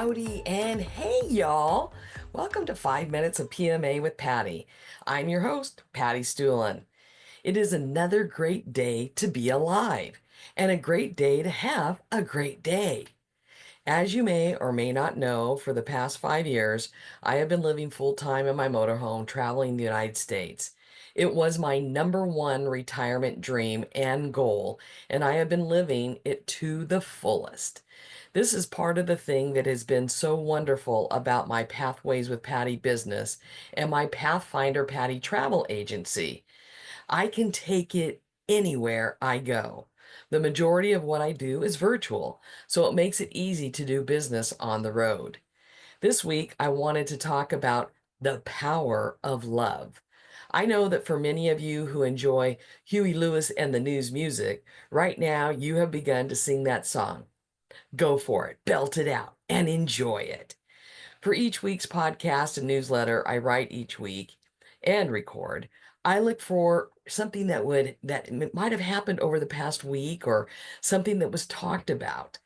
Howdy and hey y'all. Welcome to 5 Minutes of PMA with Patty. I'm your host, Patty Stuhlin. It is another great day to be alive and a great day to have a great day. As you may or may not know, for the past 5 years, I have been living full time in my motorhome traveling the United States. It was my number one retirement dream and goal, and I have been living it to the fullest. This is part of the thing that has been so wonderful about my Pathways with Patty business and my Pathfinder Patty travel agency. I can take it anywhere I go. The majority of what I do is virtual, so it makes it easy to do business on the road. This week, I wanted to talk about the power of love. I know that for many of you who enjoy Huey Lewis and the News music, right now you have begun to sing that song. Go for it, belt it out, and enjoy it. For each week's podcast and newsletter I write each week and record, I look for something that might have happened over the past week or something that was talked about.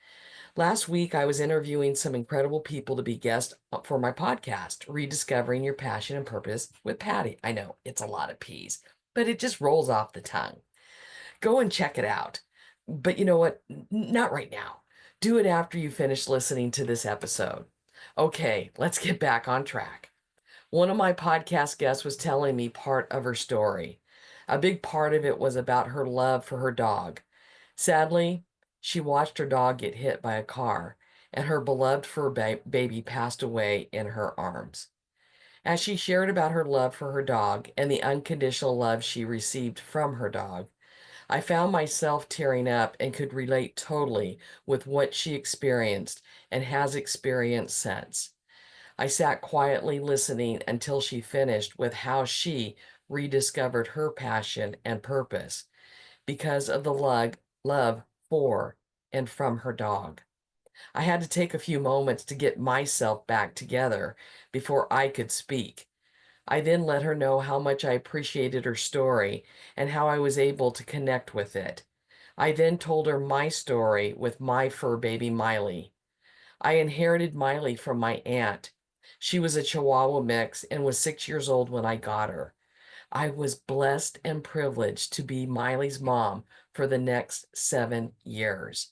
Last week, I was interviewing some incredible people to be guests for my podcast, Rediscovering Your Passion and Purpose with Patty. I know it's a lot of P's, but it just rolls off the tongue. Go and check it out. But you know what? Not right now. Do it after you finish listening to this episode. Okay, let's get back on track. One of my podcast guests was telling me part of her story. A big part of it was about her love for her dog. Sadly, she watched her dog get hit by a car, and her beloved fur baby passed away in her arms. As she shared about her love for her dog and the unconditional love she received from her dog, I found myself tearing up and could relate totally with what she experienced and has experienced since. I sat quietly listening until she finished with how she rediscovered her passion and purpose because of the love for and from her dog. I had to take a few moments to get myself back together before I could speak. I then let her know how much I appreciated her story and how I was able to connect with it. I then told her my story with my fur baby Miley. I inherited Miley from my aunt. She was a Chihuahua mix and was 6 years old when I got her. I was blessed and privileged to be Miley's mom for the next 7 years.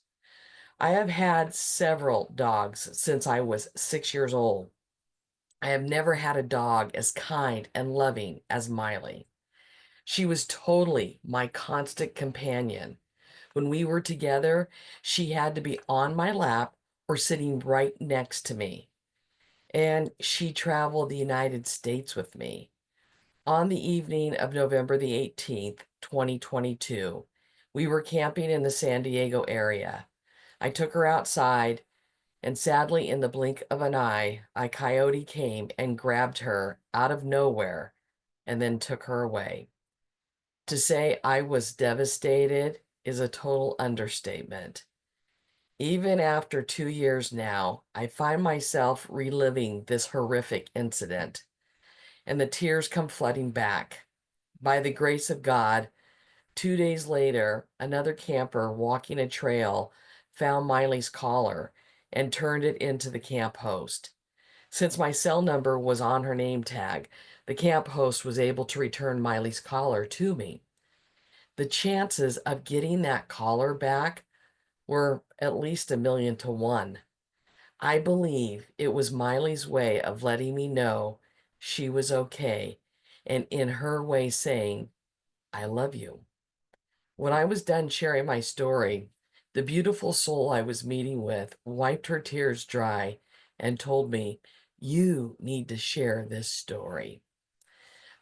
I have had several dogs since I was 6 years old. I have never had a dog as kind and loving as Miley. She was totally my constant companion. When we were together, she had to be on my lap or sitting right next to me. And she traveled the United States with me. On the evening of November the 18th, 2022, we were camping in the San Diego area. I took her outside, and sadly, in the blink of an eye, a coyote came and grabbed her out of nowhere and then took her away. To say I was devastated is a total understatement. Even after 2 years now, I find myself reliving this horrific incident, and the tears come flooding back. By the grace of God, 2 days later, another camper walking a trail found Miley's collar and turned it into the camp host. Since my cell number was on her name tag, the camp host was able to return Miley's collar to me. The chances of getting that collar back were at least 1,000,000 to 1. I believe it was Miley's way of letting me know she was okay and in her way saying, I love you. When I was done sharing my story, the beautiful soul I was meeting with wiped her tears dry and told me, you need to share this story.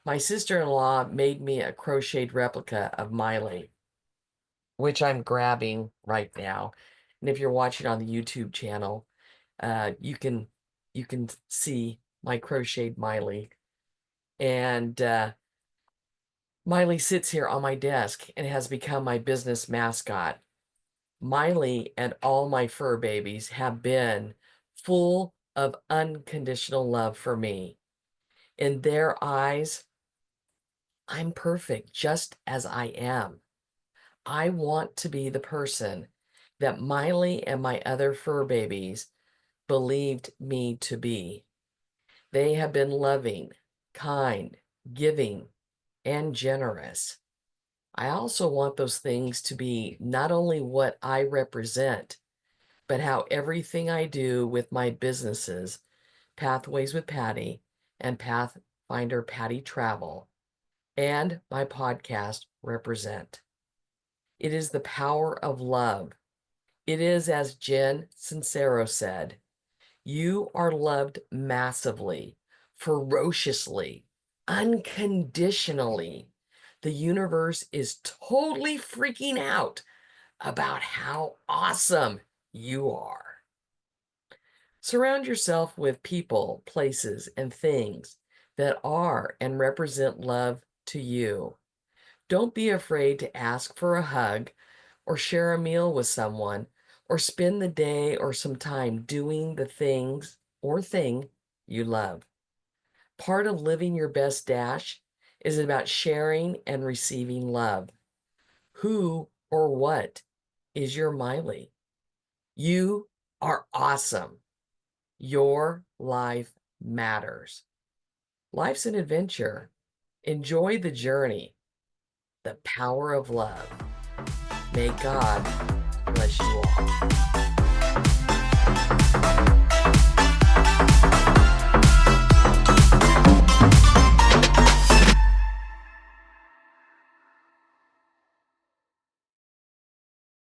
My sister-in-law made me a crocheted replica of Miley, which I'm grabbing right now. And if you're watching on the YouTube channel, you can see my crocheted Miley. And Miley sits here on my desk and has become my business mascot. Miley and all my fur babies have been full of unconditional love for me. In their eyes, I'm perfect just as I am. I want to be the person that Miley and my other fur babies believed me to be. They have been loving, kind, giving, and generous. I also want those things to be not only what I represent, but how everything I do with my businesses, Pathways with Patty and Pathfinder Patty Travel, and my podcast represent. It is the power of love. It is, as Jen Sincero said, you are loved massively, ferociously, unconditionally. The universe is totally freaking out about how awesome you are. Surround yourself with people, places, and things that are and represent love to you. Don't be afraid to ask for a hug or share a meal with someone or spend the day or some time doing the things or thing you love. Part of living your best dash is about sharing and receiving love. Who or what is your Miley? You are awesome. Your life matters. Life's an adventure. Enjoy the journey. The power of love. May God bless you all.